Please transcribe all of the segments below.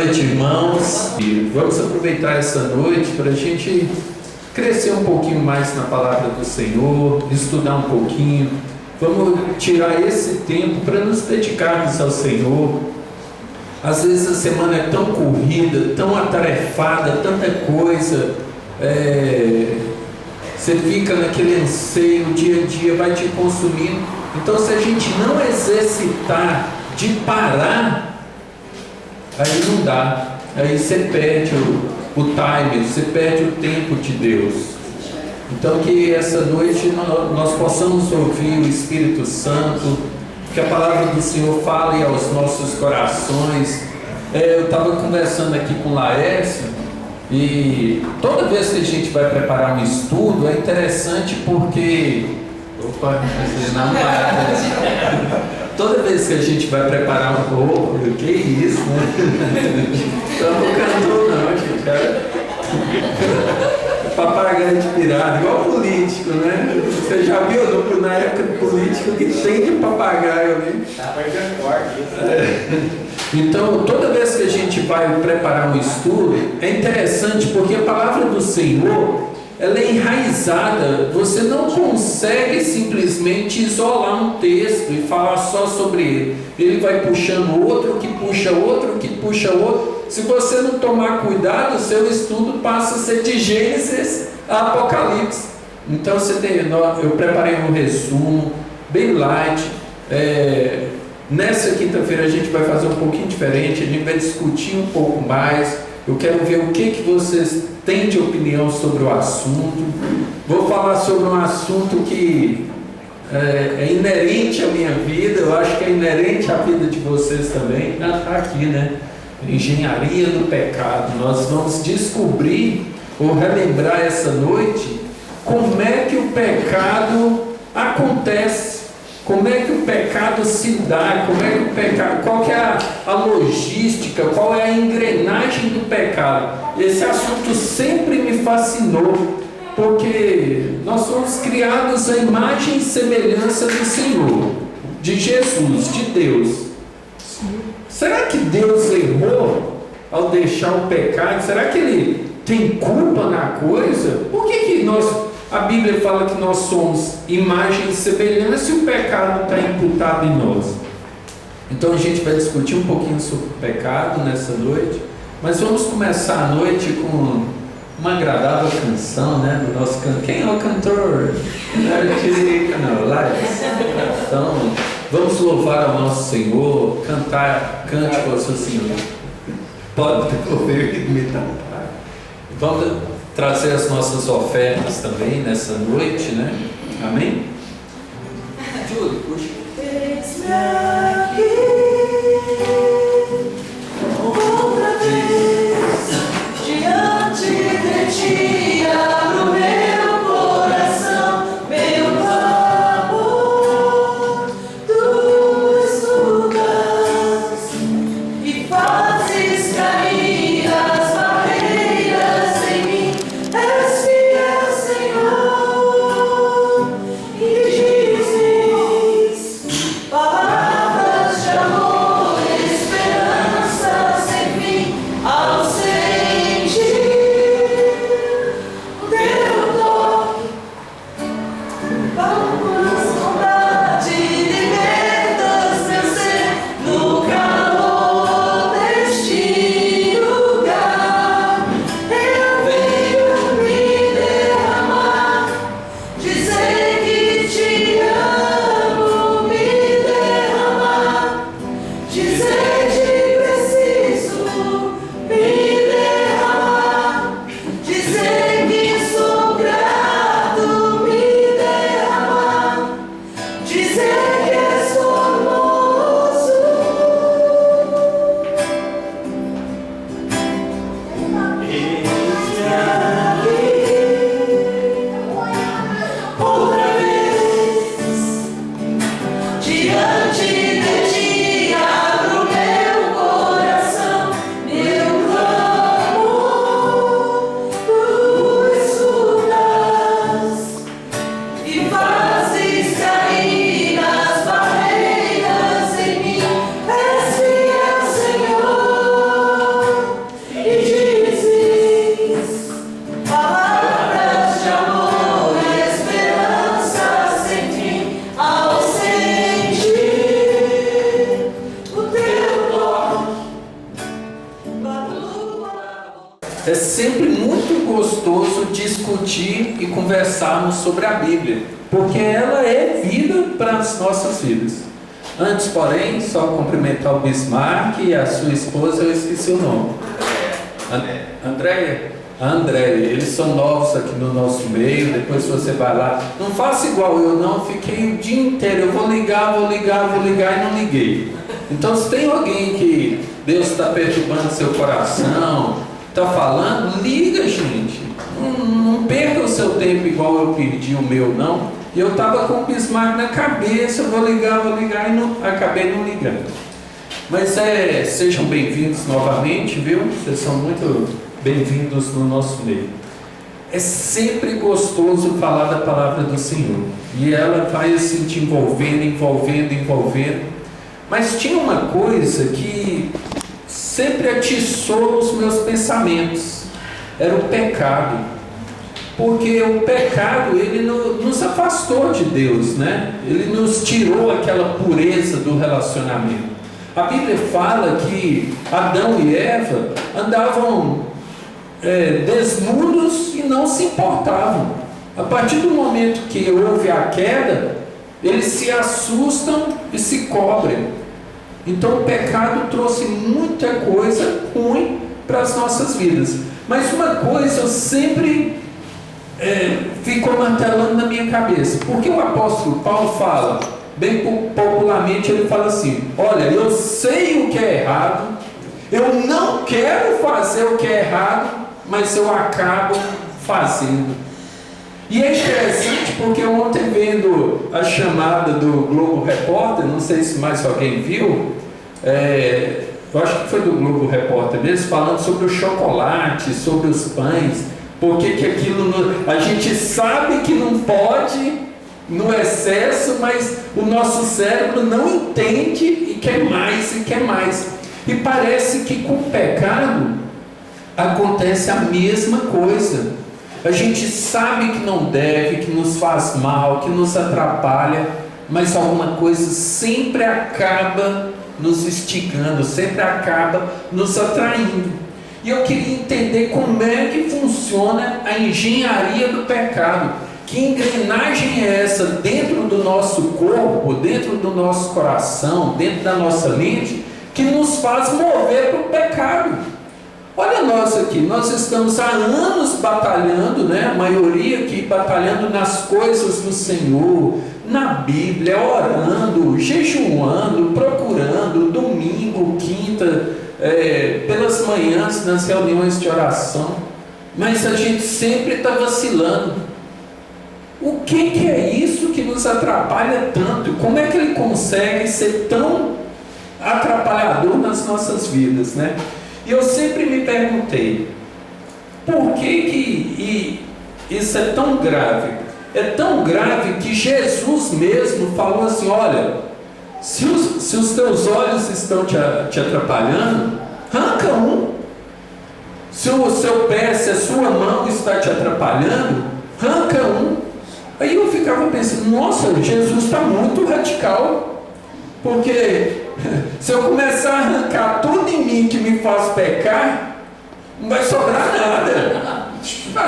noite, irmãos. E vamos aproveitar essa noite para a gente crescer um pouquinho mais na palavra do Senhor, estudar um pouquinho. Vamos tirar esse tempo para nos dedicarmos ao Senhor. Às vezes a semana é tão corrida, tão atarefada, tanta coisa. Você fica naquele anseio, o dia a dia vai te consumindo. Então, se a gente não exercitar de parar, aí não dá. Aí você perde o time, você perde o tempo de Deus. Então, que essa noite nós possamos ouvir o Espírito Santo, que a palavra do Senhor fale aos nossos corações. Eu estava conversando aqui com o Laércio, e toda vez que a gente vai preparar um estudo, é interessante porque... Opa, não é. Toda vez que a gente vai preparar um pouco, que isso, né? Então não cantou não, gente. Papagaio de pirata, igual político, né? Você já viu na época do político que tem de papagaio ali? Tá perdendo corte. Então, toda vez que a gente vai preparar um estudo, é interessante porque a palavra do Senhor, ela é enraizada. Você não consegue simplesmente isolar um texto e falar só sobre ele. Ele vai puxando outro, que puxa outro, que puxa outro. Se você não tomar cuidado, o seu estudo passa a ser de Gênesis a Apocalipse. Então, eu preparei um resumo bem light. Nessa quinta-feira a gente vai fazer um pouquinho diferente. A gente vai discutir um pouco mais. Eu quero ver o que vocês têm de opinião sobre o assunto. Vou falar sobre um assunto que é inerente à minha vida. Eu acho que é inerente à vida de vocês também. Está aqui, né? Engenharia do pecado. Nós vamos descobrir ou relembrar essa noite como é que o pecado acontece. Como é que o pecado se dá? Como é que o pecado, qual que é a logística? Qual é a engrenagem do pecado? Esse assunto sempre me fascinou, porque nós somos criados à imagem e semelhança do Senhor, de Jesus, de Deus. Será que Deus errou ao deixar o pecado? Será que Ele tem culpa na coisa? Por que a Bíblia fala que nós somos imagem e semelhança e o pecado está imputado em nós? Então a gente vai discutir um pouquinho sobre o pecado nessa noite, mas vamos começar a noite com uma agradável canção, né, do nosso cantor. Quem é o cantor? Não, Laércio. Então, vamos louvar ao nosso Senhor, cante com o seu Senhor. Pode ouvir me dar. Vamos trazer as nossas ofertas também nessa noite, né? Amém? Júlio, puxa. Eis-me aqui, outra vez, diante de ti, abro meu coração, meu clamor, tu escutas e fazes cair as barreiras em mim. És fiel, Senhor, e dizes palavras de amor, esperança sem fim, ao sentir o teu toque, palmas, bondade, libertas meu ser no calor deste lugar. Eu venho me derramar, dizer que te amo, me derramar, dizer que preciso, me derramar, dizer que sou grato, me derramar, dizer que és formoso. Eis-me aqui, outra vez, diante de ti, abro meu coração, meu clamor, tu escutas e fazes cair as barreiras em mim. És fiel, Senhor, falarmos sobre a Bíblia, porque ela é vida para as nossas vidas. Antes, porém, só cumprimentar o Bismarck e a sua esposa, eu esqueci o nome. Andréia, eles são novos aqui no nosso meio, depois você vai lá. Não faça igual eu não, fiquei o dia inteiro, eu vou ligar e não liguei. Então, se tem alguém que Deus está perturbando seu coração, está falando, liga, gente. Não perca o seu tempo igual eu perdi o meu, não. E eu estava com o Bismarck na cabeça, eu vou ligar e acabei não ligando. Mas sejam bem-vindos novamente, viu? Vocês são muito bem-vindos no nosso meio. É sempre gostoso falar da palavra do Senhor. E ela vai assim te envolvendo. Mas tinha uma coisa que sempre atiçou os meus pensamentos. Era o pecado. Porque o pecado, ele nos afastou de Deus, né? Ele nos tirou aquela pureza do relacionamento. A Bíblia fala que Adão e Eva andavam desnudos e não se importavam. A partir do momento que houve a queda, eles se assustam e se cobrem. Então o pecado trouxe muita coisa ruim para as nossas vidas. Mas uma coisa eu sempre ficou martelando na minha cabeça, porque o apóstolo Paulo fala, bem popularmente, ele fala assim: olha, eu sei o que é errado, eu não quero fazer o que é errado, mas eu acabo fazendo. E é interessante porque ontem, vendo a chamada do Globo Repórter, não sei se mais alguém viu, eu acho que foi do Globo Repórter mesmo, falando sobre o chocolate, sobre os pães. Porque que aquilo a gente sabe que não pode no excesso, mas o nosso cérebro não entende e quer mais e quer mais. E parece que com o pecado acontece a mesma coisa. A gente sabe que não deve, que nos faz mal, que nos atrapalha, mas alguma coisa sempre acaba nos instigando, sempre acaba nos atraindo. E eu queria entender como é que funciona a engenharia do pecado. Que engrenagem é essa dentro do nosso corpo, dentro do nosso coração, dentro da nossa mente, que nos faz mover para o pecado? Olha nós aqui, nós estamos há anos batalhando, né? A maioria aqui batalhando nas coisas do Senhor, na Bíblia, orando, jejuando, procurando, domingo, quinta, pelas manhãs, nas reuniões de oração, mas a gente sempre está vacilando. O que é isso que nos atrapalha tanto? Como é que ele consegue ser tão atrapalhador nas nossas vidas, né? E eu sempre me perguntei, por que isso é tão grave? É tão grave que Jesus mesmo falou assim: olha, se os teus olhos estão te atrapalhando, arranca um. Se o seu pé, se a sua mão está te atrapalhando, arranca um. Aí eu ficava pensando, nossa, Jesus está muito radical, porque se eu começar a arrancar tudo em mim que me faz pecar, não vai sobrar nada.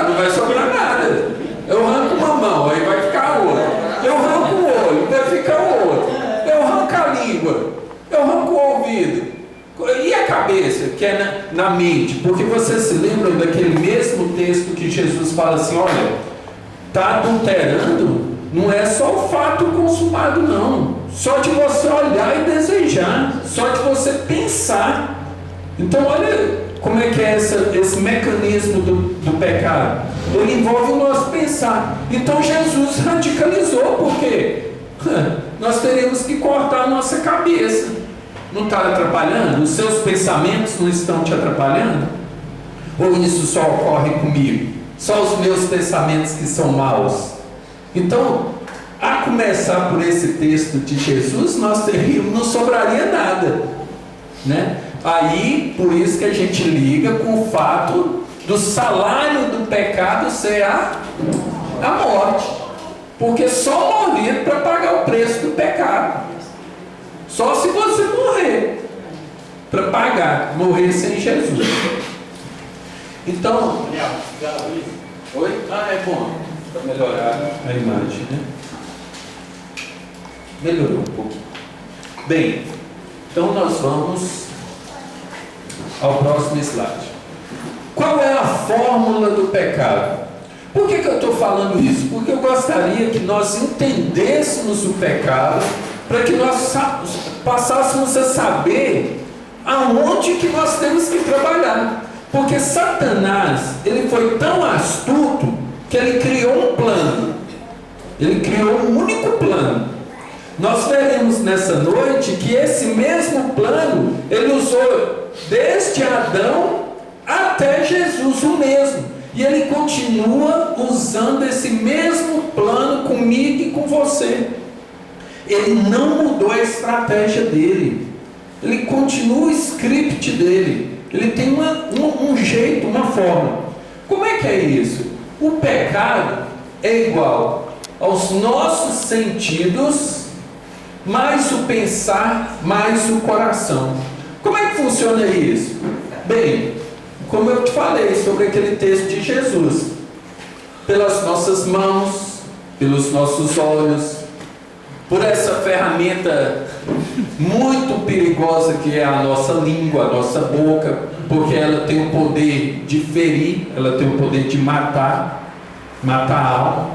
Não vai sobrar nada. Eu arranco uma mão, aí vai ficar a outra. Eu arranco o olho, vai ficar o outro. Eu arranco a língua, eu arranco o ouvido. E a cabeça, que é na mente? Porque vocês se lembram daquele mesmo texto que Jesus fala assim: olha, está adulterando, não é só o fato consumado, não. Só de você olhar e desejar, só de você pensar. Então olha como é que é esse mecanismo do pecado. Ele envolve o nosso pensar. Então Jesus radicalizou, porque nós teríamos que cortar a nossa cabeça. Não está atrapalhando? Os seus pensamentos não estão te atrapalhando? Ou isso só ocorre comigo? Só os meus pensamentos que são maus? Então, a começar por esse texto de Jesus, não sobraria nada, né? Aí, por isso que a gente liga com o fato do salário do pecado ser a morte. Porque só morrer para pagar o preço do pecado. Só se você morrer para pagar, morrer sem Jesus. Então, oi? É bom. para melhorar a imagem, né? Melhorou um pouco. Bem, então nós vamos ao próximo slide. Qual é a fórmula do pecado? Por que eu estou falando isso? Porque eu gostaria que nós entendêssemos o pecado, para que nós passássemos a saber aonde que nós temos que trabalhar. Porque Satanás, ele foi tão astuto que ele criou um plano. Ele criou um único plano. Nós veremos nessa noite que esse mesmo plano ele usou desde Adão até Jesus, o mesmo. E ele continua usando esse mesmo plano comigo e com você. Ele não mudou a estratégia dele. Ele continua o script dele. Ele tem um jeito, uma forma. Como é que é isso? O pecado é igual aos nossos sentidos, mais o pensar, mais o coração. Como é que funciona isso? Bem, como eu te falei sobre aquele texto de Jesus, pelas nossas mãos, pelos nossos olhos, por essa ferramenta muito perigosa que é a nossa língua, a nossa boca, porque ela tem o poder de ferir, ela tem o poder de matar a alma.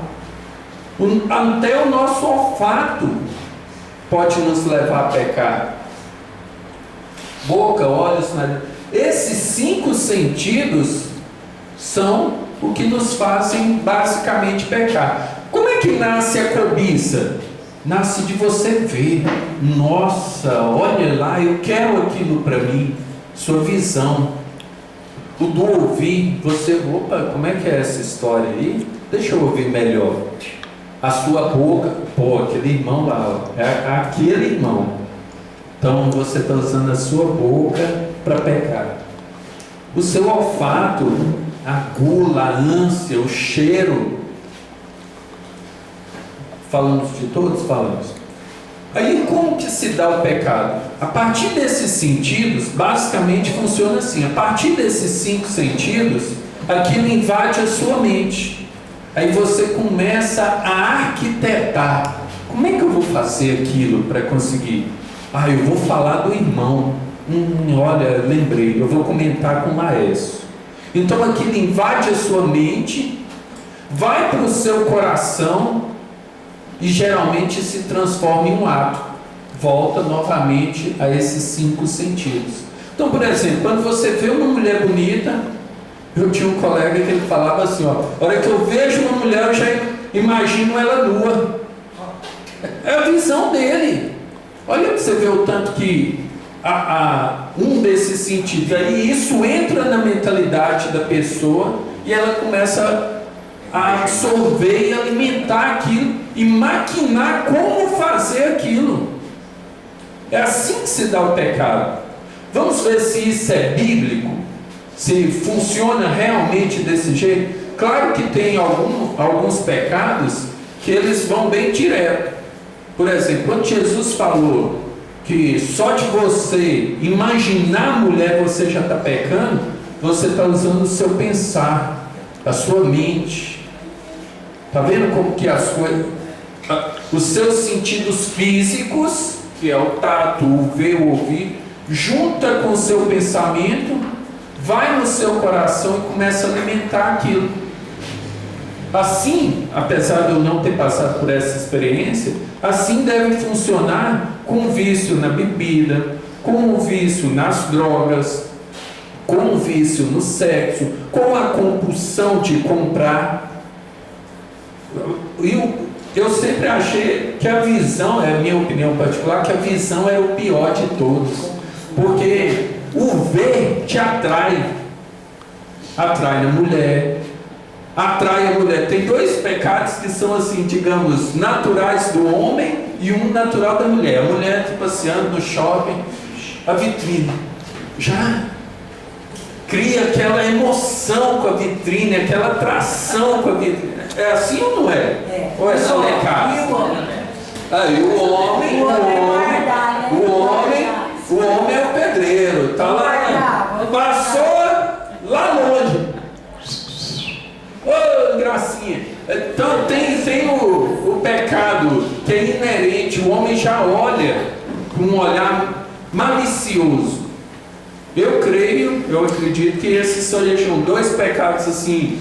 Até o nosso olfato pode nos levar a pecar. Boca, olhos, nariz. Esses 5 sentidos são o que nos fazem basicamente pecar. Como é que nasce a cobiça? Nasce de você ver. Nossa, olha lá, eu quero aquilo para mim. Sua visão. O do ouvir, você, opa, como é que é essa história aí? Deixa eu ouvir melhor. A sua boca, pô, aquele irmão lá, ó, é aquele irmão. Então você está usando a sua boca para pecar. O seu olfato, a gula, a ânsia, o cheiro. Falamos de todos? Falamos. Aí como que se dá o pecado? A partir desses sentidos, basicamente funciona assim. A partir desses 5 sentidos, aquilo invade a sua mente. Aí você começa a arquitetar. Como é que eu vou fazer aquilo para conseguir? Eu vou falar do irmão. Olha, lembrei, eu vou comentar com o Laércio. Então aquilo invade a sua mente, vai para o seu coração e geralmente se transforma em um ato. Volta novamente a esses 5 sentidos. Então, por exemplo, quando você vê uma mulher bonita, eu tinha um colega que ele falava assim, a hora que eu vejo uma mulher, eu já imagino ela nua. É a visão dele. Olha para você ver o tanto que um desses sentidos aí, isso entra na mentalidade da pessoa e ela começa a absorver e alimentar aquilo e maquinar como fazer aquilo. É assim que se dá o pecado. Vamos ver se isso é bíblico, se funciona realmente desse jeito. Claro que tem alguns pecados que eles vão bem direto. Por exemplo, quando Jesus falou que só de você imaginar a mulher você já está pecando, você está usando o seu pensar, a sua mente. Está vendo como que as coisas, os seus sentidos físicos, que é o tato, o ver, o ouvir, junta com o seu pensamento, vai no seu coração e começa a alimentar aquilo. Assim, apesar de eu não ter passado por essa experiência, assim deve funcionar com o vício na bebida, com o vício nas drogas, com o vício no sexo, com a compulsão de comprar. Eu sempre achei que a visão, é a minha opinião particular, que a visão é o pior de todos, porque o ver te atrai na mulher, atrai a mulher. Tem 2 pecados que são assim, digamos, naturais do homem e um natural da mulher. A mulher passeando no shopping, a vitrine já cria aquela emoção com a vitrine, aquela atração com a vitrine. É assim ou não é? Ou é só lecado? Aí o homem é o pedreiro, tá lá, passou lá longe. Ô, gracinha. Então é inerente, o homem já olha com um olhar malicioso. Eu creio, eu acredito que esses sejam dois pecados assim,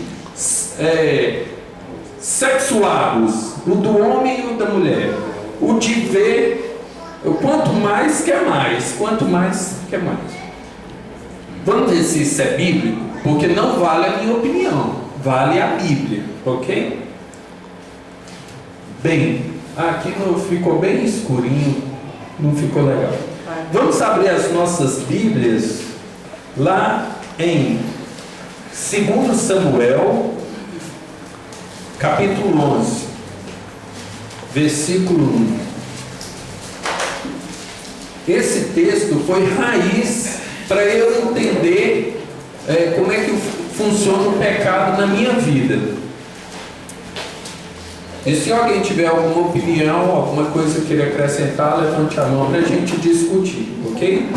sexuados, o do homem e o da mulher. O de ver, quanto mais quer mais, quanto mais quer mais. Vamos ver se isso é bíblico, porque não vale a minha opinião, vale a Bíblia, ok? Bem, aqui não ficou bem escurinho, não ficou legal. Vamos abrir as nossas Bíblias lá em 2 Samuel, capítulo 11, versículo 1. Esse texto foi raiz para eu entender como é que funciona o pecado na minha vida. E se alguém tiver alguma opinião, alguma coisa que queira acrescentar, levante a mão para a gente discutir, ok?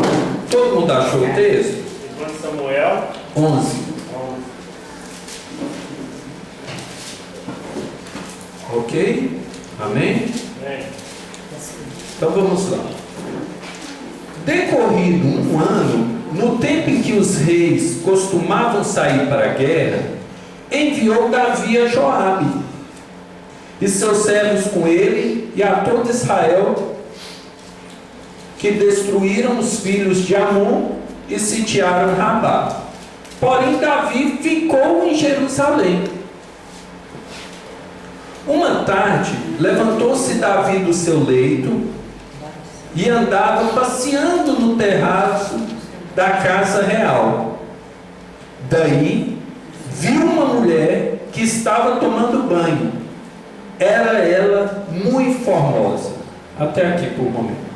Todo mundo achou o texto? 2 Samuel 11. Ok? Amém? Então vamos lá. Decorrido um ano, no tempo em que os reis costumavam sair para a guerra, enviou Davi a Joabe e seus servos com ele e a todo Israel, que destruíram os filhos de Amon e sitiaram Rabá. Porém Davi ficou em Jerusalém. Uma tarde levantou-se Davi do seu leito e andava passeando no terraço da casa real. Daí viu uma mulher que estava tomando banho. Era ela muito formosa. Até aqui por um momento.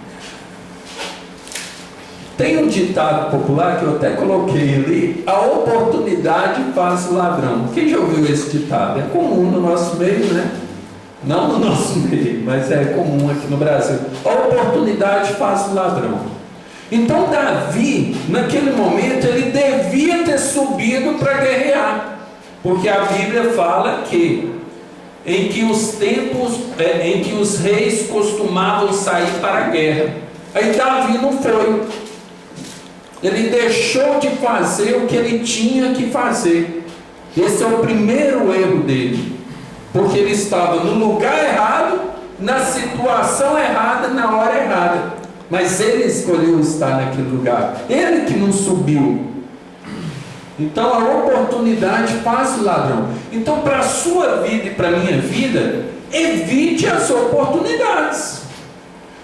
Tem um ditado popular que eu até coloquei ali: a oportunidade faz o ladrão. Quem já ouviu esse ditado? É comum no nosso meio, né? Não no nosso meio, mas é comum aqui no Brasil. A oportunidade faz o ladrão. Então Davi, naquele momento, ele devia ter subido para guerrear, porque a Bíblia fala que em que os reis costumavam sair para a guerra. Aí Davi não foi. Ele deixou de fazer o que ele tinha que fazer. Esse é o primeiro erro dele, porque ele estava no lugar errado, na situação errada, na hora errada. Mas ele escolheu estar naquele lugar. Ele que não subiu. Então a oportunidade faz o ladrão. Então, para a sua vida e para a minha vida, evite as oportunidades.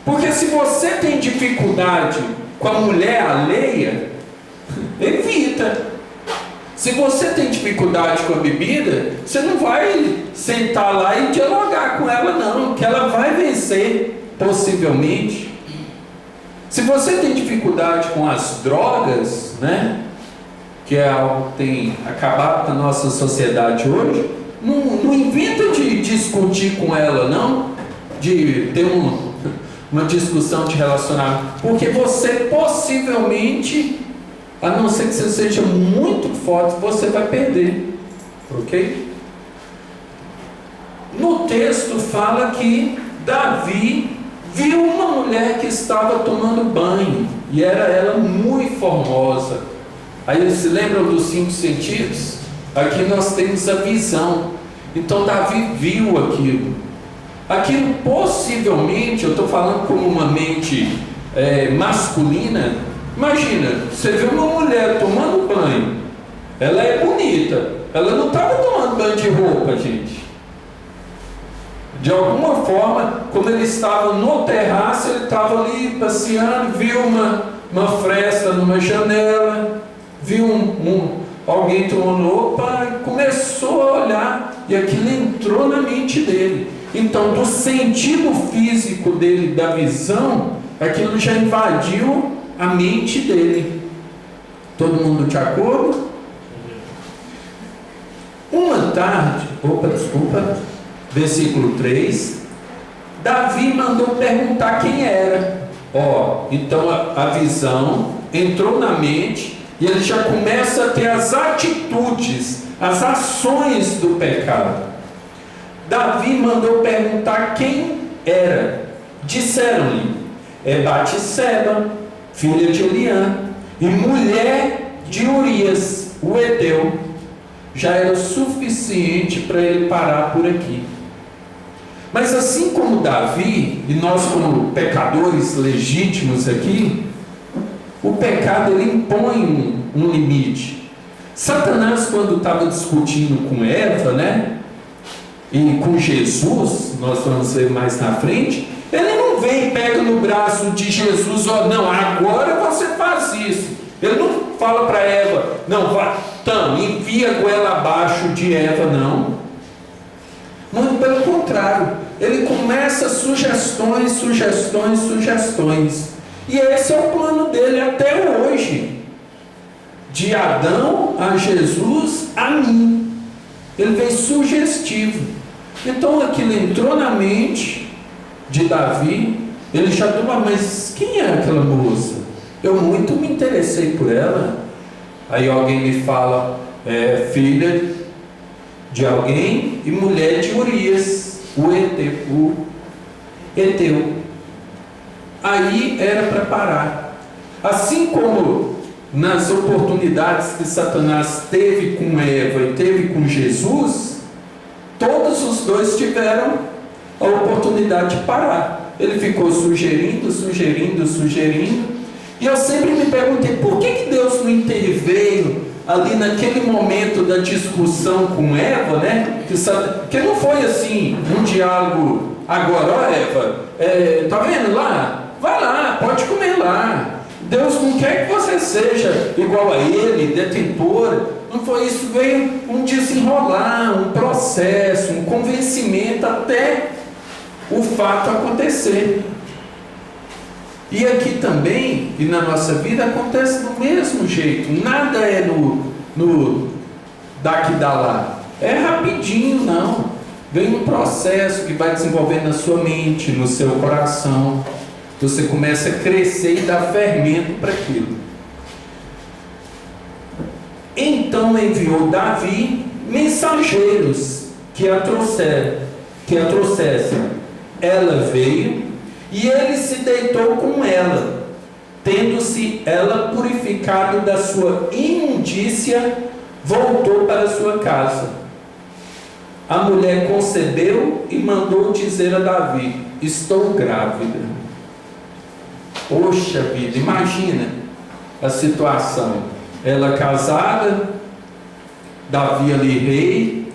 Porque se você tem dificuldade com a mulher alheia, evita. Se você tem dificuldade com a bebida, você não vai sentar lá e dialogar com ela não, que ela vai vencer, possivelmente. Se você tem dificuldade com as drogas, né, que é algo que tem acabado com a nossa sociedade hoje, não inventa de discutir com ela não, de ter uma discussão de relacionamento, porque você possivelmente, a não ser que você seja muito forte, você vai perder, ok? No texto fala que Davi viu uma mulher que estava tomando banho, e era ela muito formosa. Aí eles se lembram dos 5 sentidos? Aqui nós temos a visão. Então Davi viu aquilo. Aquilo possivelmente, eu estou falando como uma mente masculina. Imagina, você vê uma mulher tomando banho. Ela é bonita. Ela não estava tomando banho de roupa, gente. De alguma forma, como ele estava no terraço, ele estava ali passeando, viu uma fresta numa janela, viu alguém tomando roupa, começou a olhar, e aquilo entrou na mente dele. Então, do sentido físico dele, da visão, aquilo já invadiu a mente dele. Todo mundo de acordo? Uma tarde, versículo 3, Davi mandou perguntar quem era. Então a visão entrou na mente e ele já começa a ter as atitudes, as ações do pecado. Davi mandou perguntar quem era. Disseram-lhe: é Batseba, filha de Eliã, e mulher de Urias, o heteu. Já era suficiente para ele parar por aqui. Mas assim como Davi, e nós como pecadores legítimos aqui, o pecado ele impõe um limite. Satanás, quando estava discutindo com Eva, né, e com Jesus, nós vamos ver mais na frente, ele não vem e pega no braço de Jesus, não, agora você faz isso. Ele não fala para Eva, não, vá, então, enfia a goela abaixo de Eva, não. Muito pelo contrário, ele começa sugestões. E esse é o plano dele até hoje. De Adão a Jesus a mim. Ele vem sugestivo. Então aquilo entrou na mente de Davi. Ele já tomou, mas quem é aquela moça? Eu muito me interessei por ela. Aí alguém me fala, filha de alguém e mulher de Urias, o heteu. Aí era para parar. Assim como nas oportunidades que Satanás teve com Eva e teve com Jesus, todos os dois tiveram a oportunidade de parar. Ele ficou sugerindo, e eu sempre me perguntei, por que Deus não interveio ali naquele momento da discussão com Eva, né? Que não foi assim, um diálogo, agora, ó Eva, tá vendo lá? Vai lá, pode comer lá. Deus não quer que você seja igual a ele, detentor. Não foi isso, veio um desenrolar, um processo, um convencimento até o fato acontecer. E aqui também, e na nossa vida, acontece do mesmo jeito. Nada é no daqui da lá. É rapidinho, não. Vem um processo que vai desenvolvendo na sua mente, no seu coração. Você começa a crescer e dar fermento para aquilo. Então enviou Davi mensageiros que a trouxessem. Ela veio e ele se deitou com ela, tendo-se ela purificado da sua imundícia, voltou para sua casa. A mulher concebeu e mandou dizer a Davi: estou grávida. Poxa vida, imagina a situação. Ela casada, Davi ali rei,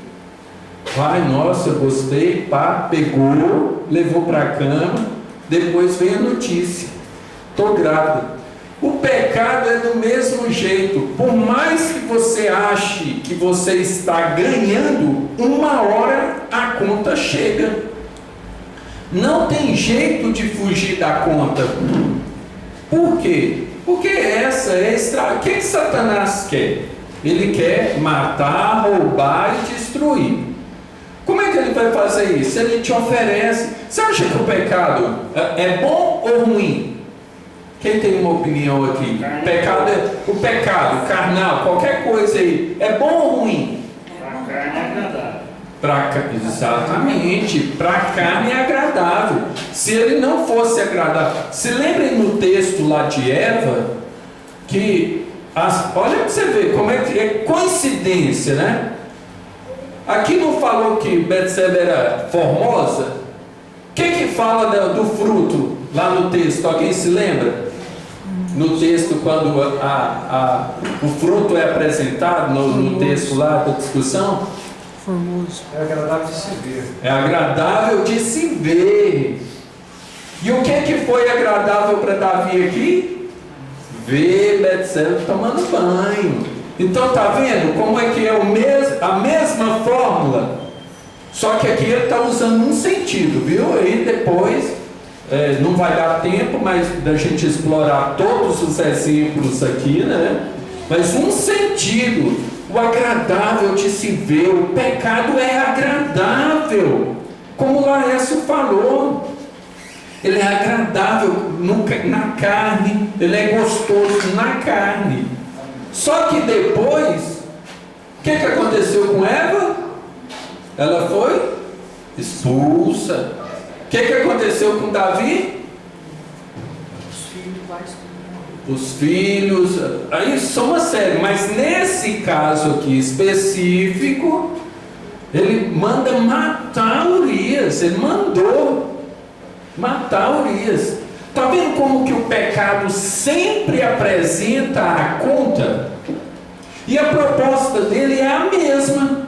vai, nossa, gostei, pá, pegou, levou para a cama. Depois vem a notícia: estou grávida. O pecado é do mesmo jeito. Por mais que você ache que você está ganhando, uma hora a conta chega. Não tem jeito de fugir da conta. Por quê? Porque essa é a estrada. O que Satanás quer? Ele quer matar, roubar e destruir. Como é que ele vai fazer isso? Ele te oferece. Você acha que o pecado é bom ou ruim? Quem tem uma opinião aqui? O pecado carnal, qualquer coisa aí, é bom ou ruim? Para a carne é agradável. Exatamente, para a carne é agradável. Se ele não fosse agradável, se lembrem no texto lá de Eva, que olha para você ver como é que é coincidência, né? Aqui não falou que Betseba era formosa? O que fala do fruto lá no texto? Alguém se lembra? No texto, quando o fruto é apresentado, no texto lá da discussão? Formoso. É agradável de se ver. É agradável de se ver. E o que foi agradável para Davi aqui? Ver Betseba tomando banho. Então está vendo como é que é a mesma fórmula, só que aqui ele está usando um sentido, viu? Aí depois não vai dar tempo mais da gente explorar todos os exemplos aqui, né? Mas um sentido, o agradável de se ver. O pecado é agradável, como o Laércio falou. Ele é agradável na carne, ele é gostoso na carne. Só que depois, o que aconteceu com Eva? Ela foi expulsa. O que aconteceu com Davi? Os filhos, aí são uma série, mas nesse caso aqui específico, ele manda matar Urias, ele mandou matar Urias. Está vendo como que o pecado sempre apresenta a conta? E a proposta dele é a mesma.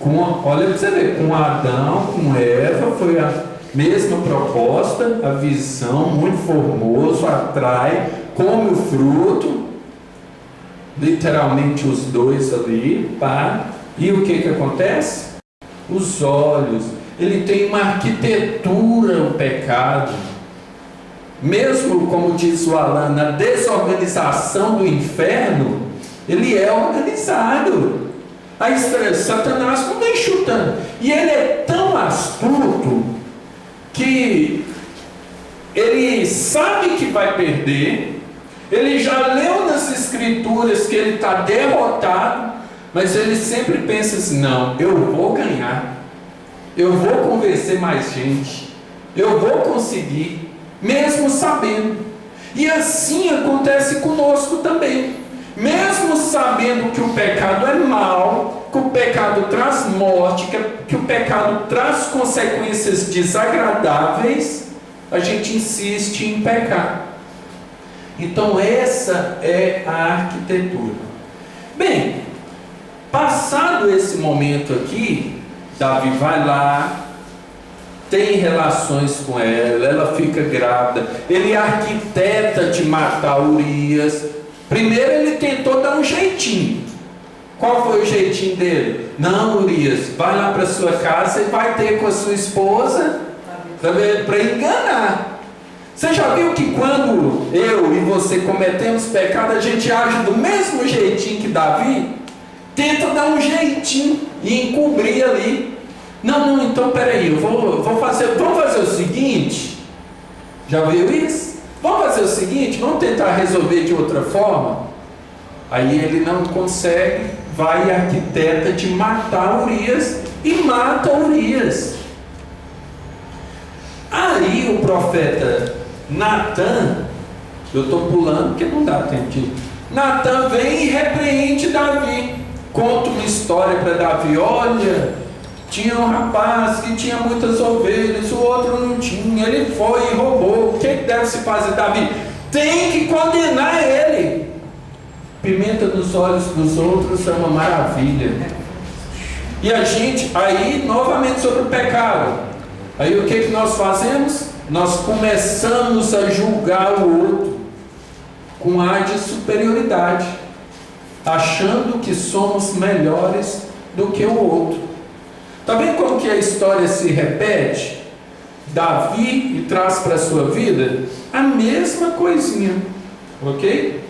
Olha para você ver, com Adão, com Eva, foi a mesma proposta, a visão, muito formoso, atrai, come o fruto, literalmente os dois ali, pá. E o que acontece? Os olhos, ele tem uma arquitetura, o pecado. Mesmo, como diz o Alan, na desorganização do inferno, ele é organizado. Aí Satanás não vem chutando. E ele é tão astuto que ele sabe que vai perder, ele já leu nas escrituras que ele está derrotado, mas ele sempre pensa assim: não, eu vou ganhar, eu vou convencer mais gente, eu vou conseguir, mesmo sabendo. E assim acontece conosco também. Mesmo sabendo que o pecado é mau, que o pecado traz morte, que o pecado traz consequências desagradáveis, a gente insiste em pecar. Então essa é a arquitetura. Bem, passado esse momento aqui, Davi vai lá, tem relações com ela, ela fica grávida, ele arquiteta de matar Urias. Primeiro ele tentou dar um jeitinho. Qual foi o jeitinho dele? Não, Urias, vai lá para sua casa e vai ter com a sua esposa para enganar. Você já viu que quando eu e você cometemos pecado, a gente age do mesmo jeitinho que Davi? Tenta dar um jeitinho e encobrir ali. Não, então peraí, vamos fazer o seguinte. Já viu isso? Vamos fazer o seguinte, vamos tentar resolver de outra forma. Aí ele não consegue, vai e arquiteta de matar Urias e mata Urias. Aí o profeta Natan, eu estou pulando porque não dá tempo de... Natan vem e repreende Davi, conta uma história para Davi: olha, tinha um rapaz que tinha muitas ovelhas, o outro não tinha, ele foi e roubou. O que deve se fazer, Davi? Tem que condenar ele. Pimenta nos olhos dos outros é uma maravilha. E a gente, aí novamente sobre o pecado, aí o que nós fazemos? Nós começamos a julgar o outro com ar de superioridade, achando que somos melhores do que o outro. Está vendo como que a história se repete? Davi e traz para a sua vida a mesma coisinha, ok?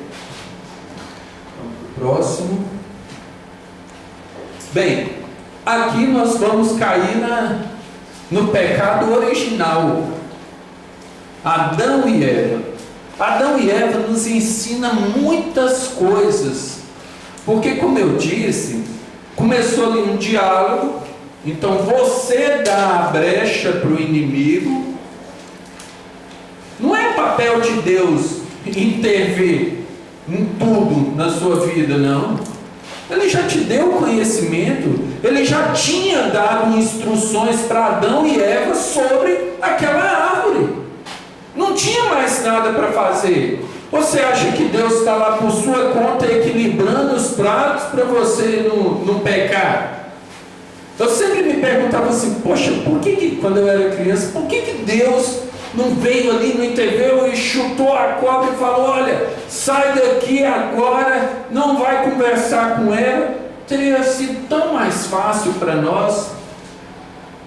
Próximo. Bem, aqui nós vamos cair no pecado original. Adão e Eva. Adão e Eva nos ensina muitas coisas, porque, como eu disse, começou ali um diálogo. Então você dá a brecha para o inimigo. Não é papel de Deus intervir em tudo na sua vida, não. Ele já te deu o conhecimento, ele já tinha dado instruções para Adão e Eva sobre aquela árvore. Não tinha mais nada para fazer. Você acha que Deus está lá por sua conta equilibrando os pratos para você não pecar? Eu sempre me perguntava assim: poxa, por que quando eu era criança, por que Deus não veio ali, não interveio e chutou a cobra e falou: olha, sai daqui agora, não vai conversar com ela? Teria sido tão mais fácil para nós.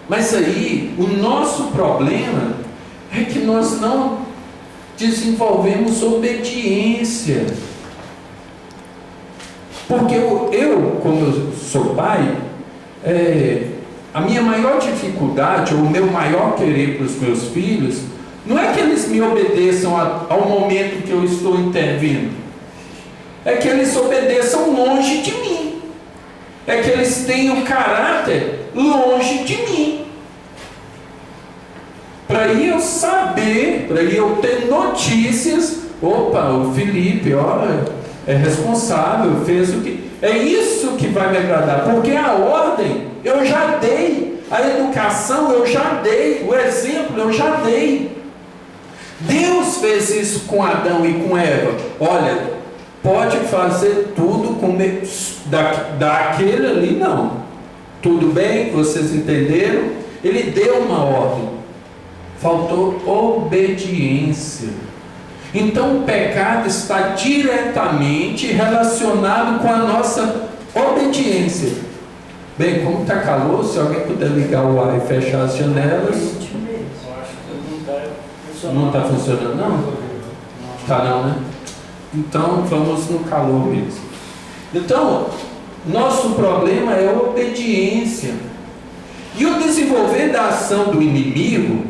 Mas aí, o nosso problema é que nós não desenvolvemos obediência. Porque eu, como eu sou pai, a minha maior dificuldade, ou o meu maior querer para os meus filhos, não é que eles me obedeçam ao momento que eu estou intervindo, é que eles obedeçam longe de mim, é que eles tenham caráter longe de mim. para eu saber, para eu ter notícias. Opa, o Felipe, olha, é responsável, fez o que... É isso que vai me agradar, porque a ordem eu já dei, a educação eu já dei, o exemplo eu já dei. Deus fez isso com Adão e com Eva. Olha, pode fazer tudo com daquele ali, não. Tudo bem? Vocês entenderam? Ele deu uma ordem. Faltou obediência. Então o pecado está diretamente relacionado com a nossa obediência. Bem, como está calor, se alguém puder ligar o ar e fechar as janelas. Não está funcionando, não? Está não, né? Então vamos no calor mesmo. Então, nosso problema é a obediência. E o desenvolver da ação do inimigo,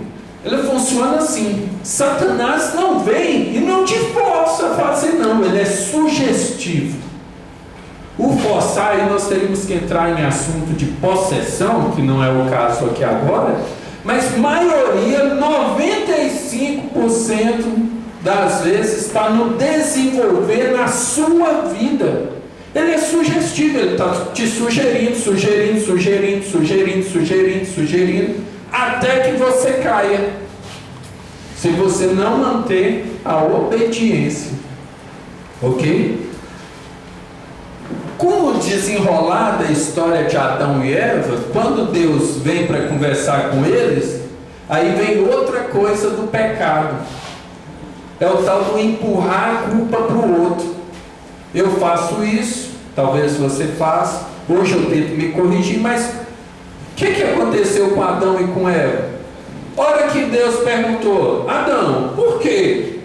ele funciona assim. Satanás não vem e não te força a fazer, não. Ele é sugestivo. O forçar, aí nós teríamos que entrar em assunto de possessão, que não é o caso aqui agora, mas maioria, 95% das vezes, está no desenvolver na sua vida. Ele é sugestivo, ele está te sugerindo, até que você caia, se você não manter a obediência. Ok? Com o desenrolar da história de Adão e Eva, quando Deus vem para conversar com eles, aí vem outra coisa do pecado. É o tal do empurrar a culpa para o outro. Eu faço isso, talvez você faça, hoje eu tento me corrigir, mas o que aconteceu com Adão e com Eva? Hora que Deus perguntou: Adão, por quê?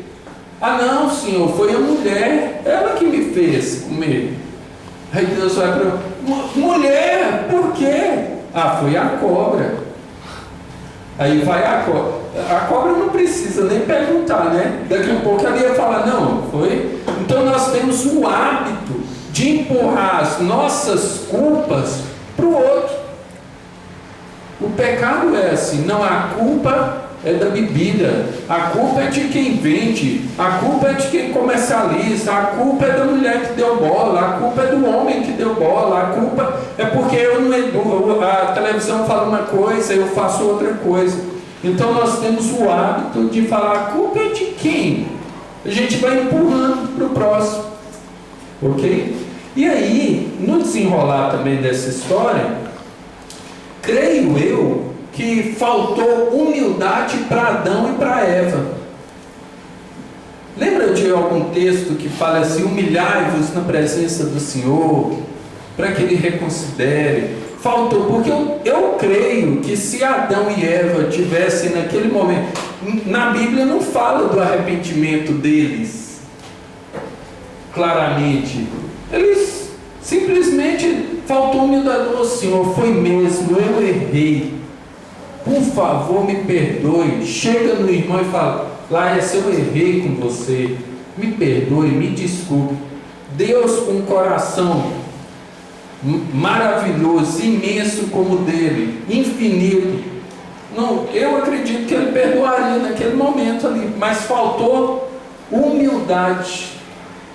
Ah não, Senhor, foi a mulher, ela que me fez comer. Aí Deus vai para mulher, por quê? Ah, foi a cobra. Aí vai a cobra. A cobra não precisa nem perguntar, né? Daqui a pouco ela ia falar, não, foi. Então nós temos o hábito de empurrar as nossas culpas para o outro. O pecado é assim, não, a culpa é da bebida, a culpa é de quem vende, a culpa é de quem comercializa, a culpa é da mulher que deu bola, a culpa é do homem que deu bola, a culpa é porque eu não educo, a televisão fala uma coisa, eu faço outra coisa. Então nós temos o hábito de falar, a culpa é de quem? A gente vai empurrando para o próximo, ok? E aí, no desenrolar também dessa história, creio eu que faltou humildade para Adão e para Eva. Lembra de algum texto que fala assim: humilhai-vos na presença do Senhor, para que Ele reconsidere? Faltou, porque eu creio que se Adão e Eva tivessem naquele momento, na Bíblia não fala do arrependimento deles, claramente, eles simplesmente faltou humildade. Ô Senhor, foi mesmo, eu errei, por favor me perdoe. Chega no irmão e fala: Laércio, eu errei com você, me perdoe, me desculpe. Deus, com um coração maravilhoso, imenso como o dele, infinito, não, eu acredito que ele perdoaria naquele momento ali, mas faltou humildade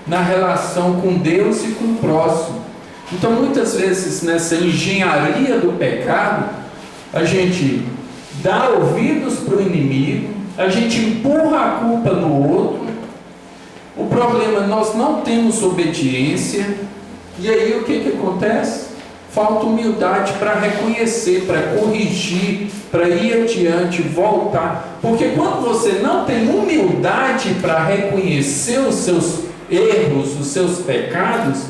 na relação com Deus e com o próximo. Então muitas vezes nessa engenharia do pecado, a gente dá ouvidos para o inimigo, a gente empurra a culpa no outro. O problema é nós não temos obediência. E aí o que acontece? Falta humildade para reconhecer, para corrigir, para ir adiante, voltar. Porque quando você não tem humildade para reconhecer os seus erros, os seus pecados,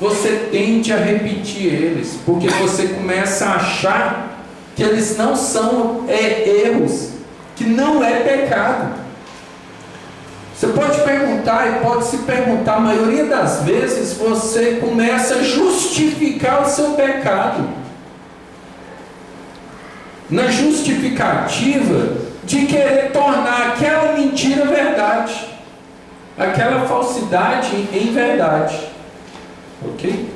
você tende a repetir eles, porque você começa a achar que eles não são erros, que não é pecado. Você pode perguntar e pode se perguntar, a maioria das vezes você começa a justificar o seu pecado, na justificativa de querer tornar aquela mentira verdade, aquela falsidade em verdade. Ok?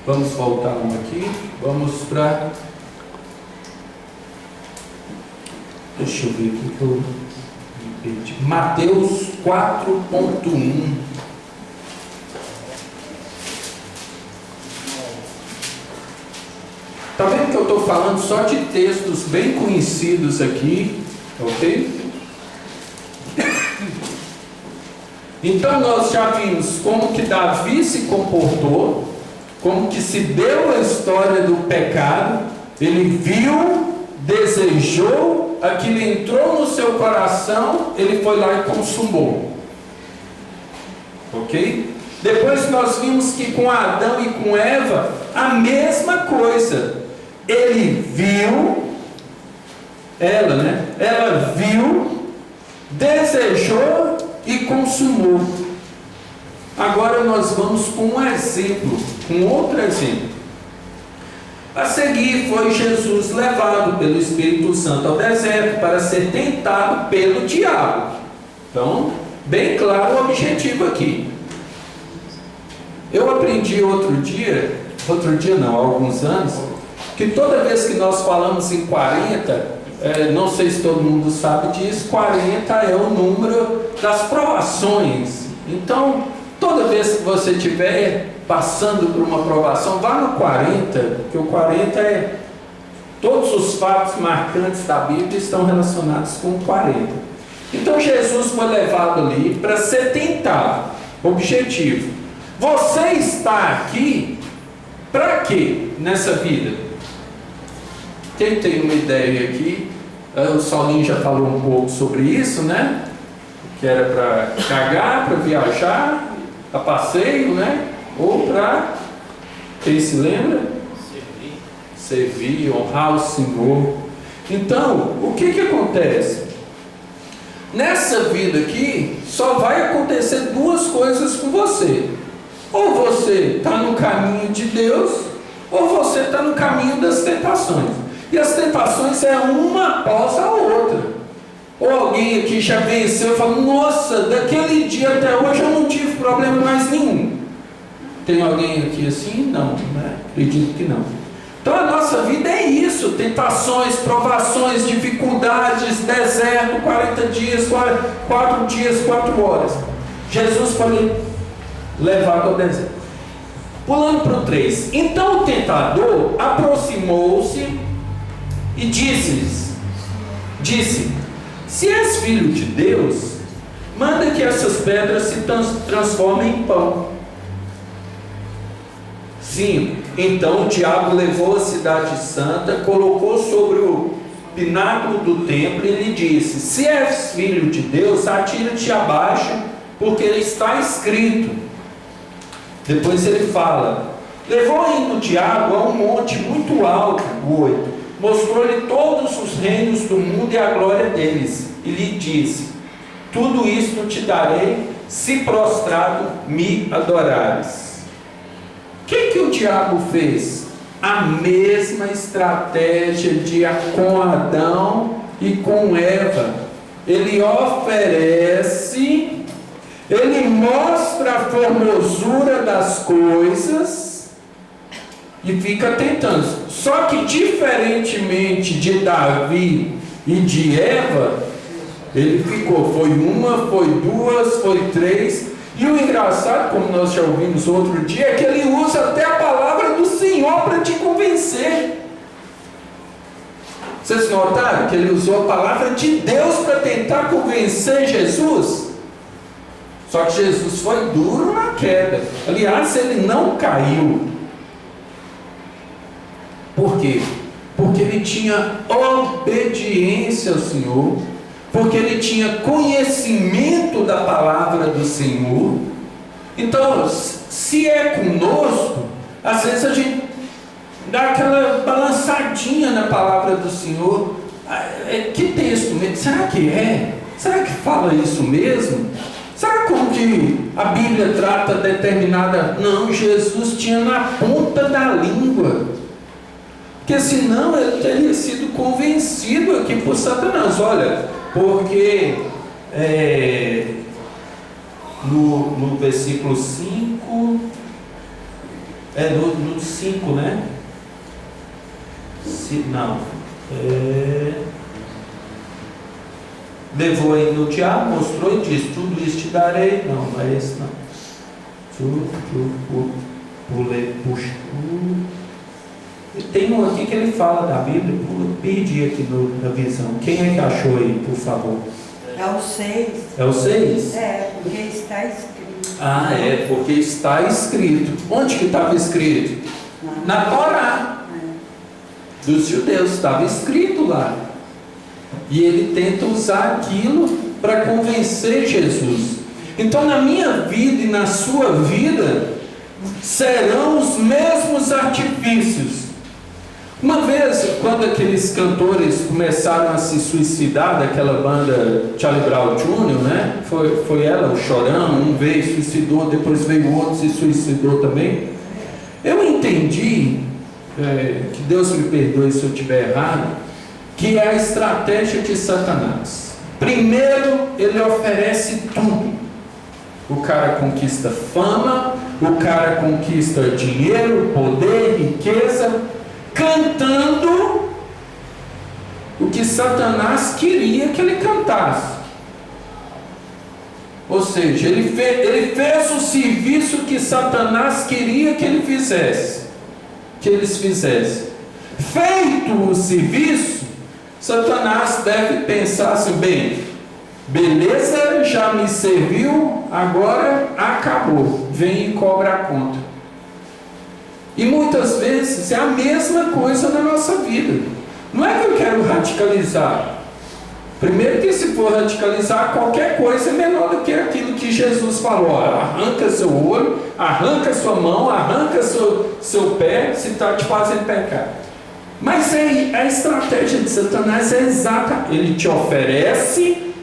Vamos voltar aqui, vamos para Deixa eu ver o que eu me perdi. Mateus 4.1. Está vendo que eu estou falando só de textos bem conhecidos aqui, ok? Então nós já vimos como que Davi se comportou, como que se deu a história do pecado. Ele viu, desejou, aquilo entrou no seu coração, ele foi lá e consumou, ok? Depois nós vimos que com Adão e com Eva, a mesma coisa. Ele viu, ela viu, desejou e consumou. Agora nós vamos com um exemplo, um outro exemplo. A seguir foi Jesus levado pelo Espírito Santo ao deserto para ser tentado pelo diabo. Então, bem claro o objetivo aqui. Eu aprendi há alguns anos, que toda vez que nós falamos em 40, não sei se todo mundo sabe disso, 40 é o número das provações. Então, toda vez que você estiver passando por uma provação, vá no 40, que o 40 é... Todos os fatos marcantes da Bíblia estão relacionados com o 40. Então, Jesus foi levado ali para ser tentado. Objetivo. Você está aqui para quê nessa vida? Quem tem uma ideia aqui? O Saulinho já falou um pouco sobre isso, né? Que era para cagar, para viajar, a passeio, né? Ou para, quem se lembra? Servir, honrar o Senhor. Então, o que acontece? Nessa vida aqui, só vai acontecer duas coisas com você. Ou você está no caminho de Deus, ou você está no caminho das tentações. E as tentações é uma após a outra. Ou alguém aqui já venceu e fala: nossa, daquele dia até hoje eu não tive problema mais nenhum. Tem alguém aqui assim? Não, né? Acredito que não. Então a nossa vida é isso: tentações, provações, dificuldades, deserto, 40 dias, 4 dias, 4 horas. Jesus foi levado ao deserto. Pulando para o 3. Então o tentador aproximou-se e disse: se és filho de Deus, manda que essas pedras se transformem em pão. 5. Então o diabo levou a cidade santa, colocou sobre o pináculo do templo e lhe disse: se és filho de Deus, atira-te abaixo, porque está escrito. Depois ele fala: levou ainda o diabo a um monte muito alto, o 8. Mostrou-lhe todos os reinos do mundo e a glória deles, e lhe disse: tudo isto te darei, se prostrado me adorares. O que o diabo fez? A mesma estratégia com Adão e com Eva. Ele oferece, ele mostra a formosura das coisas e fica tentando. Só que diferentemente de Davi e de Eva, ele ficou, foi uma, foi duas, foi 3. E o engraçado, como nós já ouvimos outro dia, é que ele usa até a palavra do Senhor para te convencer. Vocês notaram que ele usou a palavra de Deus para tentar convencer Jesus? Só que Jesus foi duro na queda. Aliás, ele não caiu. Por quê? Porque ele tinha obediência ao Senhor, porque ele tinha conhecimento da palavra do Senhor. Então, se é conosco, às vezes a gente dá aquela balançadinha na palavra do Senhor. Que texto mesmo? Será que é? Será que fala isso mesmo? Sabe como que a Bíblia trata determinada? Não, Jesus tinha na ponta da língua. Porque senão ele teria sido convencido aqui por Satanás. Olha, porque no versículo 5, no 5, né? levou aí no diabo, mostrou e disse: tudo isso te darei. Não, não é esse não. E tem um aqui que ele fala da Bíblia, perdi aqui na visão. Quem é que achou aí, por favor? É o 6. É o 6? É, porque está escrito. Ah, é, porque está escrito. Onde que estava escrito? Na Torá. Dos judeus, estava escrito lá. E ele tenta usar aquilo para convencer Jesus. Então, na minha vida e na sua vida, serão os mesmos artifícios. Uma vez, quando aqueles cantores começaram a se suicidar, daquela banda Charlie Brown Jr., né? Foi ela, o Chorão, um veio, suicidou, depois veio outro, se suicidou também. Eu entendi, que Deus me perdoe se eu estiver errado, que é a estratégia de Satanás. Primeiro, ele oferece tudo. O cara conquista fama, o cara conquista dinheiro, poder, riqueza, cantando o que Satanás queria que ele cantasse. Ou seja, ele fez o serviço que Satanás queria que ele fizesse, que eles fizessem. Feito o serviço, Satanás deve pensar assim: bem, beleza, já me serviu, agora acabou, vem e cobra a conta. E muitas vezes é a mesma coisa na nossa vida. Não é que eu quero radicalizar. Primeiro que, se for radicalizar, qualquer coisa é menor do que aquilo que Jesus falou: arranca seu olho, arranca sua mão, arranca seu pé, se está te fazendo pecar. Mas a estratégia de Satanás é exata. Ele te oferece,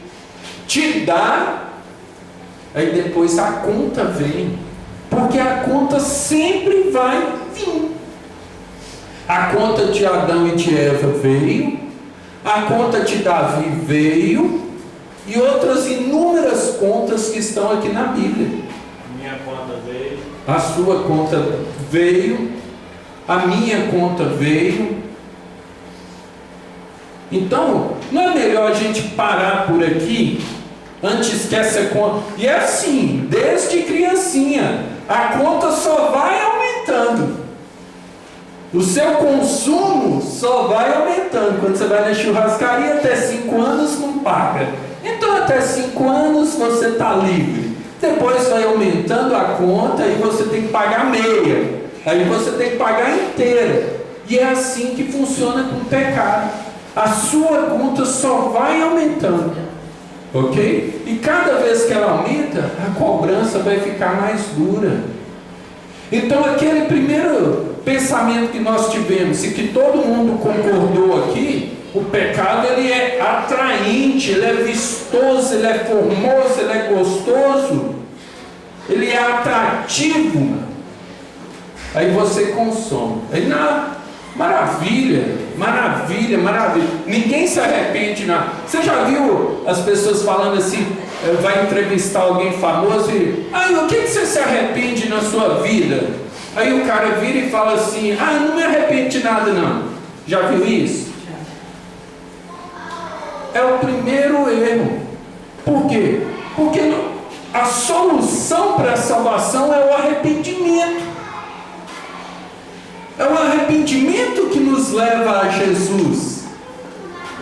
te dá, aí depois a conta vem. Porque a conta sempre vai vir. A conta de Adão e de Eva veio, a conta de Davi veio, e outras inúmeras contas que estão aqui na Bíblia. Minha conta veio. A sua conta veio, a minha conta veio. Então, não é melhor a gente parar por aqui, antes que essa conta... E é assim, desde criancinha, a conta só vai aumentando. O seu consumo só vai aumentando. Quando você vai na churrascaria, até 5 anos não paga. Então, até 5 anos você está livre. Depois vai aumentando a conta e você tem que pagar meia. Aí você tem que pagar inteira. E é assim que funciona com o pecado. A sua conta só vai aumentando. Ok? E cada vez que ela aumenta, a cobrança vai ficar mais dura. Então, aquele primeiro pensamento que nós tivemos, e que todo mundo concordou aqui, o pecado, ele é atraente, ele é vistoso, ele é formoso, ele é gostoso, ele é atrativo. Aí você consome. Aí maravilha, maravilha, maravilha. Ninguém se arrepende, não. Você já viu as pessoas falando assim, vai entrevistar alguém famoso e... o que você se arrepende na sua vida? Aí o cara vira e fala assim: não me arrependo de nada não. Já viu isso? É o primeiro erro. Por quê? Porque a solução para a salvação é o arrependimento. É o arrependimento que nos leva a Jesus.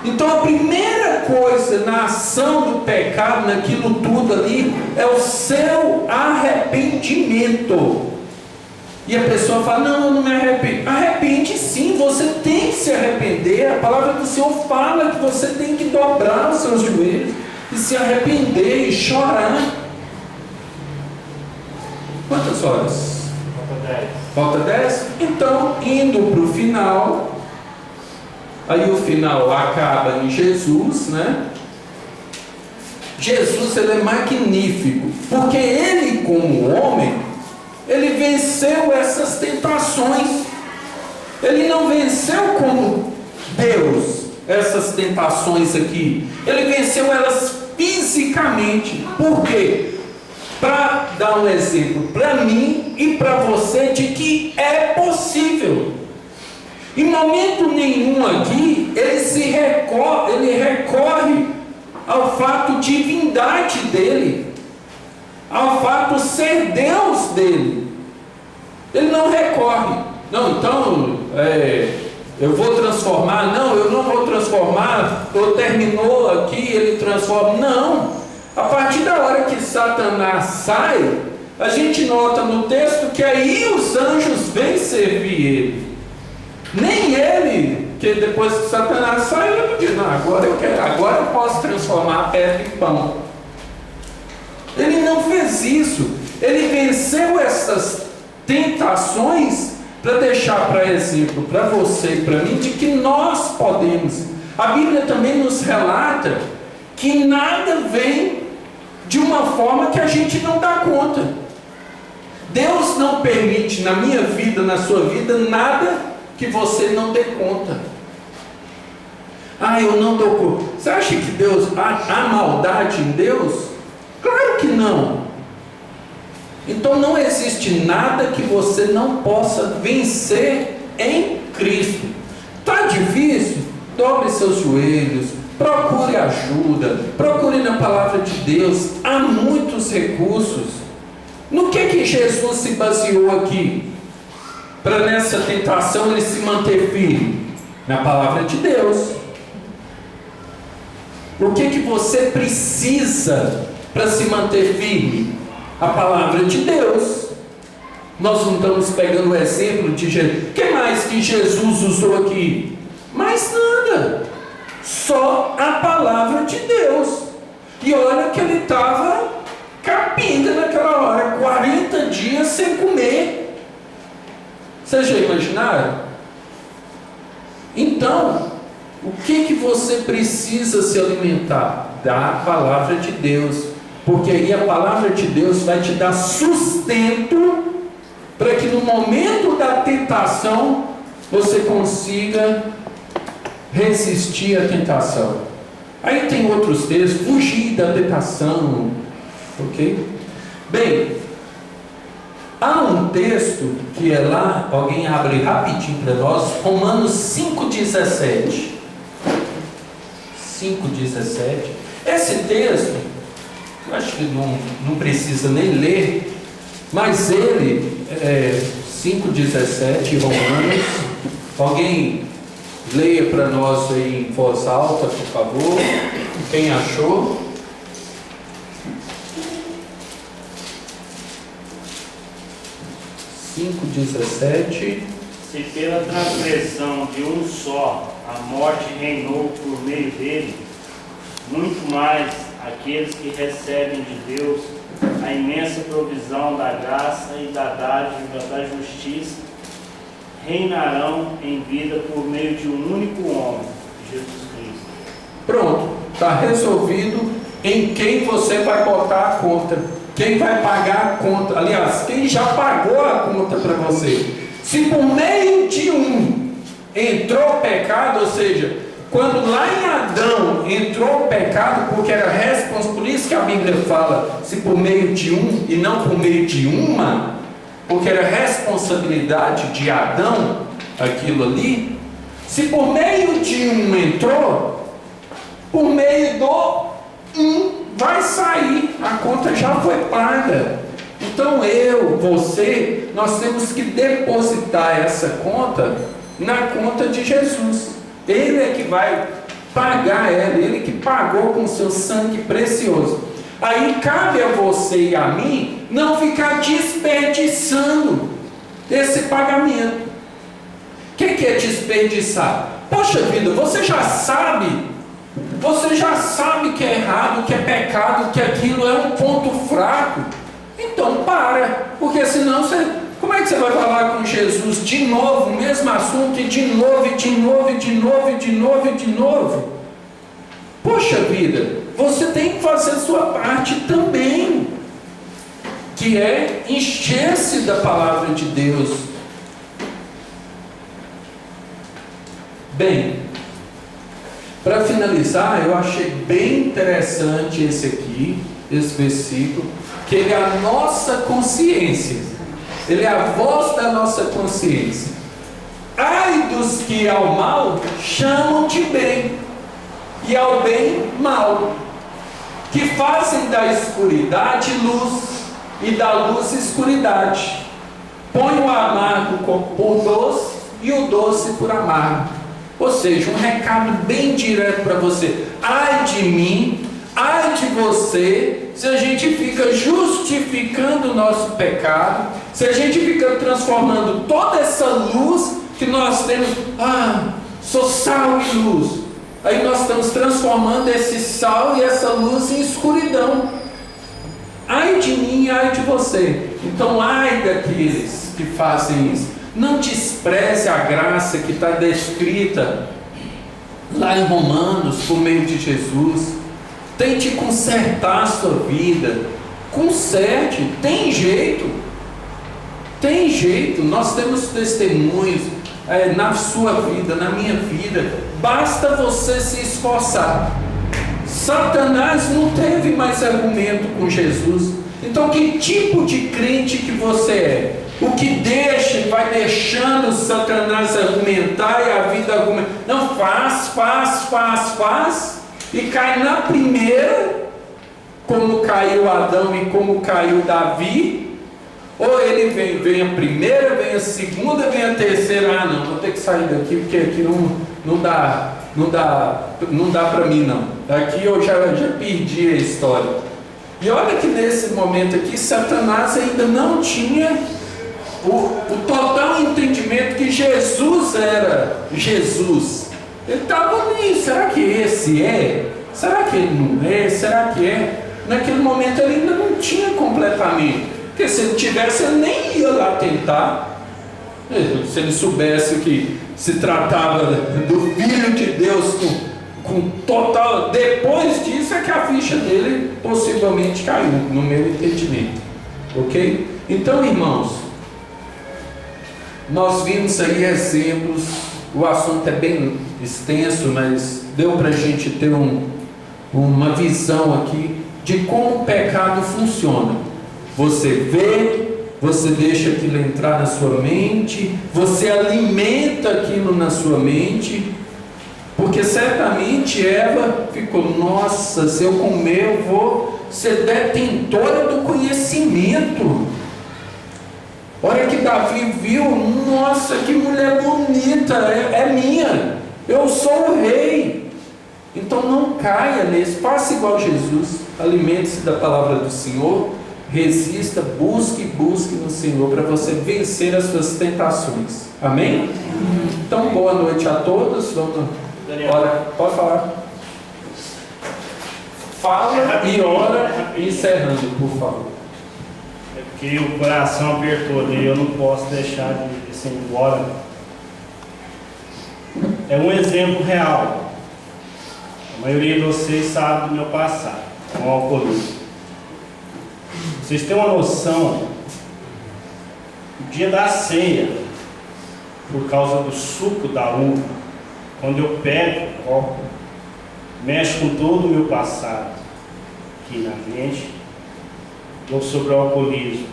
Então, a primeira coisa na ação do pecado, naquilo tudo ali, é o seu arrependimento. E a pessoa fala: não, eu não me arrependo. Arrepende sim, você tem que se arrepender. A palavra do Senhor fala que você tem que dobrar os seus joelhos e se arrepender e chorar. Quantas horas? Falta 10. Falta 10? Então, indo para o final, aí o final acaba em Jesus, né? Jesus, ele é magnífico, porque ele, como homem, ele venceu essas tentações. Ele não venceu como Deus essas tentações aqui. Ele venceu elas fisicamente. Por quê? Para dar um exemplo para mim e para você de que é possível. Em momento nenhum aqui ele recorre ao fato divindade dele, ao fato ser Deus dele. Ele não recorre, não, então eu vou transformar, não, eu não vou transformar, ou terminou aqui, ele transforma, não. A partir da hora que Satanás sai, a gente nota no texto que aí os anjos vêm servir ele. Nem ele, que depois que Satanás sai, ele diz, não, agora eu posso transformar a pedra em pão. Ele não fez isso. Ele venceu essas tentações para deixar para exemplo para você e para mim de que nós podemos. A Bíblia também nos relata que nada vem de uma forma que a gente não dá conta. Deus não permite na minha vida, na sua vida, nada que você não dê conta. Eu não dou conta. Você acha que Deus, há maldade em Deus? Claro que não. Então não existe nada que você não possa vencer em Cristo. Está difícil? Dobre seus joelhos, procure ajuda, procure na palavra de Deus. Há muitos recursos. No que Jesus se baseou aqui? Para nessa tentação ele se manter firme? Na palavra de Deus. O que você precisa para se manter firme? A palavra de Deus. Nós não estamos pegando o exemplo de Jesus. O que mais que Jesus usou aqui? Mais nada. Só a palavra de Deus. E olha que ele estava capenga naquela hora, 40 dias sem comer. Vocês já imaginaram? Então, o que você precisa se alimentar? Da palavra de Deus. Porque aí a palavra de Deus vai te dar sustento para que no momento da tentação você consiga resistir à tentação. Aí tem outros textos, fugir da tentação, ok? Bem, há um texto que é lá, alguém abre rapidinho para nós, Romanos 5,17. 5,17. Esse texto, acho que não precisa nem ler, mas ele, 5,17, Romanos, alguém leia para nós aí em voz alta, por favor, quem achou? Se pela transgressão de um só a morte reinou por meio dele, muito mais aqueles que recebem de Deus a imensa provisão da graça e da dádiva da justiça reinarão em vida por meio de um único homem, Jesus Cristo. Pronto, está resolvido em quem você vai botar a conta, quem vai pagar a conta, aliás, quem já pagou a conta para você. Se por meio de um entrou o pecado, ou seja, quando lá em Adão entrou o pecado, porque era responsável, por isso que a Bíblia fala, se por meio de um e não por meio de uma, porque era responsabilidade de Adão, aquilo ali. Se por meio de um entrou, por meio do um vai sair, a conta já foi paga. Então você, nós temos que depositar essa conta na conta de Jesus. Ele é que vai pagar ela, ele que pagou com seu sangue precioso. Aí cabe a você e a mim não ficar desperdiçando esse pagamento. O que é desperdiçar? Poxa vida, você já sabe que é errado, que é pecado, que aquilo é um ponto fraco. Então para, porque senão como é que você vai falar com Jesus de novo, o mesmo assunto, e de novo, e de novo, e de novo, e de novo, e de novo? Poxa vida, você tem que fazer a sua parte também, que é encher-se da palavra de Deus. Bem, para finalizar, eu achei bem interessante esse versículo, que ele é a nossa consciência, ele é a voz da nossa consciência. Ai dos que ao mal chamam de bem, e ao bem mal. que fazem da escuridade luz e da luz escuridade. Põe o amargo por doce e o doce por amargo. Ou seja, um recado bem direto para você. Ai de mim, ai de você, se a gente fica justificando o nosso pecado, se a gente fica transformando toda essa luz que nós temos, sou sal e luz. Aí nós estamos transformando esse sal e essa luz em escuridão. Ai de mim, ai de você. Então, ai daqueles que fazem isso. Não despreze a graça que está descrita lá em Romanos por meio de Jesus. Tente consertar a sua vida. Conserte, tem jeito. Tem jeito. Nós temos testemunhos na sua vida, na minha vida. Basta você se esforçar. Satanás não teve mais argumento com Jesus. Então, que tipo de crente que você é? O que vai deixando Satanás argumentar e a vida argumentar? Não, faz, e cai na primeira, como caiu Adão e como caiu Davi. Ou ele vem a primeira, vem a segunda, vem a terceira. Não, vou ter que sair daqui porque aqui não dá para mim não. Aqui eu já perdi a história. E olha que nesse momento aqui Satanás ainda não tinha o total entendimento que Jesus era Jesus. Ele estava ali, será que esse é? Será que ele não é? Será que é? Naquele momento ele ainda não tinha completamente. Porque se ele tivesse, ele nem ia lá tentar. Se ele soubesse que se tratava do Filho de Deus com total... Depois disso é que a ficha dele possivelmente caiu, no meu entendimento. Ok? Então, irmãos, nós vimos aí exemplos. O assunto é bem extenso, mas deu para a gente ter uma visão aqui de como o pecado funciona. Você vê, você deixa aquilo entrar na sua mente, você alimenta aquilo na sua mente, porque certamente Eva ficou, nossa, se eu comer eu vou ser detentora do conhecimento. Olha que Davi viu, nossa, que mulher bonita, é minha, eu sou o rei. Então não caia nesse, faça igual Jesus, alimente-se da palavra do Senhor, resista, busque no Senhor para você vencer as suas tentações. Amém? Então boa noite a todos. Vamos, ora, pode falar. Fala e ora, encerrando, por favor. É porque o coração apertou ali, eu não posso deixar de assim, embora. É um exemplo real. A maioria de vocês sabe do meu passado, com o alcoolismo. Vocês têm uma noção, o dia da ceia, por causa do suco da uva, quando eu pego o copo, mexo com todo o meu passado aqui na mente, ou sobre o alcoolismo,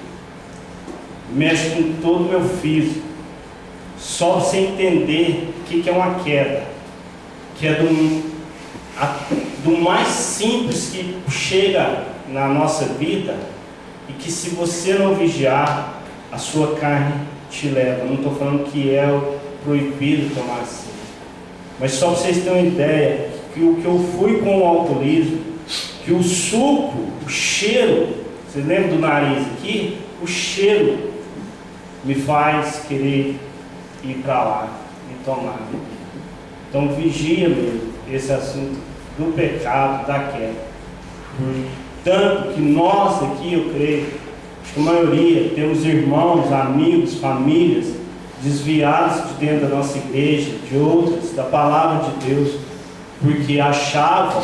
mexo com todo o meu físico, só para você entender o que é uma queda, que é do mais simples que chega na nossa vida, e que se você não vigiar, a sua carne te leva. Não estou falando que é proibido tomar ceia, mas só para vocês terem uma ideia, que o que eu fui com o alcoolismo, que o suco, o cheiro, vocês lembram do nariz aqui? O cheiro me faz querer ir para lá e tomar. Então vigia mesmo esse assunto do pecado, da queda. Tanto que nós aqui, eu creio, acho que a maioria, temos irmãos, amigos, famílias desviados de dentro da nossa igreja, de outras, da palavra de Deus, porque achavam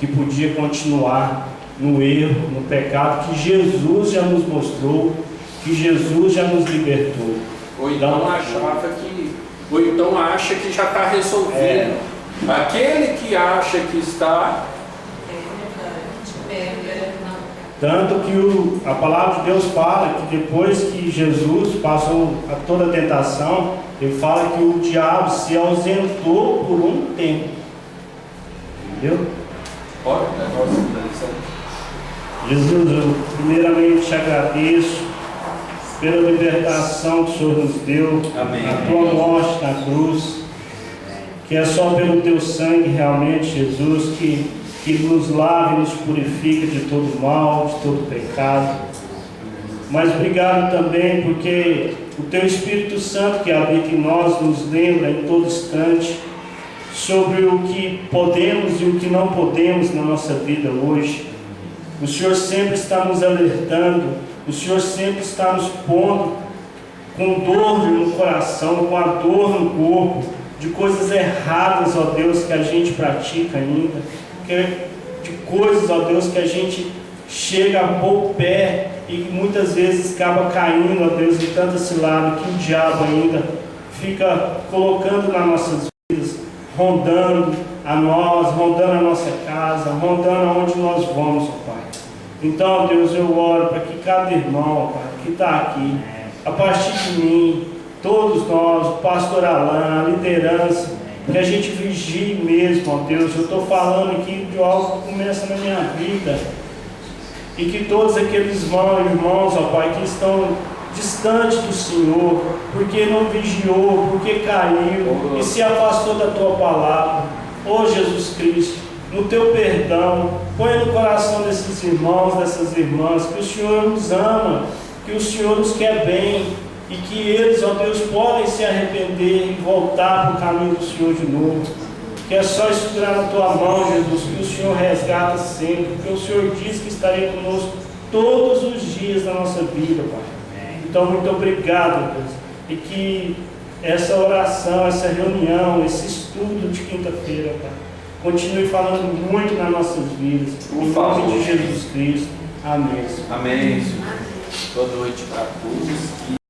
que podia continuar no erro, no pecado, que Jesus já nos mostrou, que Jesus já nos libertou. Ou então acha que já está resolvido. Aquele que acha que está... Tanto que a palavra de Deus fala que depois que Jesus passou a toda a tentação, ele fala que o diabo se ausentou por um tempo. Entendeu? Olha o negócio interessante. Jesus, eu primeiramente te agradeço pela libertação que o Senhor nos deu, Amém. a tua morte na cruz, que é só pelo teu sangue realmente, Jesus, que nos lava e nos purifica de todo mal, de todo pecado. Mas obrigado também porque o teu Espírito Santo que habita em nós nos lembra em todo instante sobre o que podemos e o que não podemos na nossa vida hoje. O Senhor sempre está nos alertando, o Senhor sempre está nos pondo com dor no coração, com a dor no corpo, de coisas erradas, ó Deus, que a gente pratica ainda, de coisas, ó Deus, que a gente chega a pôr o pé e muitas vezes acaba caindo, ó Deus, em tanto cilada que o diabo ainda fica colocando nas nossas vidas, rondando a nós, rondando a nossa casa, rondando aonde nós vamos, ó Pai. Então, Deus, eu oro para que cada irmão, Pai, que está aqui, a partir de mim, todos nós, o pastor Alain, a liderança, que a gente vigie mesmo, ó Deus. Eu estou falando aqui de algo que começa na minha vida, e que todos aqueles irmãos, ó Pai, que estão distantes do Senhor, porque não vigiou, porque caiu e se afastou da Tua palavra, ó Jesus Cristo, no Teu perdão, põe no coração desses irmãos, dessas irmãs, que o Senhor nos ama, que o Senhor nos quer bem, e que eles, ó Deus, podem se arrepender e voltar para o caminho do Senhor de novo. Que é só segurar na Tua mão, Jesus, que o Senhor resgata sempre, porque o Senhor diz que estaria conosco todos os dias da nossa vida, Pai. Então, muito obrigado, Deus, e que essa oração, essa reunião, esse estudo de quinta-feira, Pai, continue falando muito nas nossas vidas, em nome de Jesus Cristo. Amém. Amém. Boa noite para todos.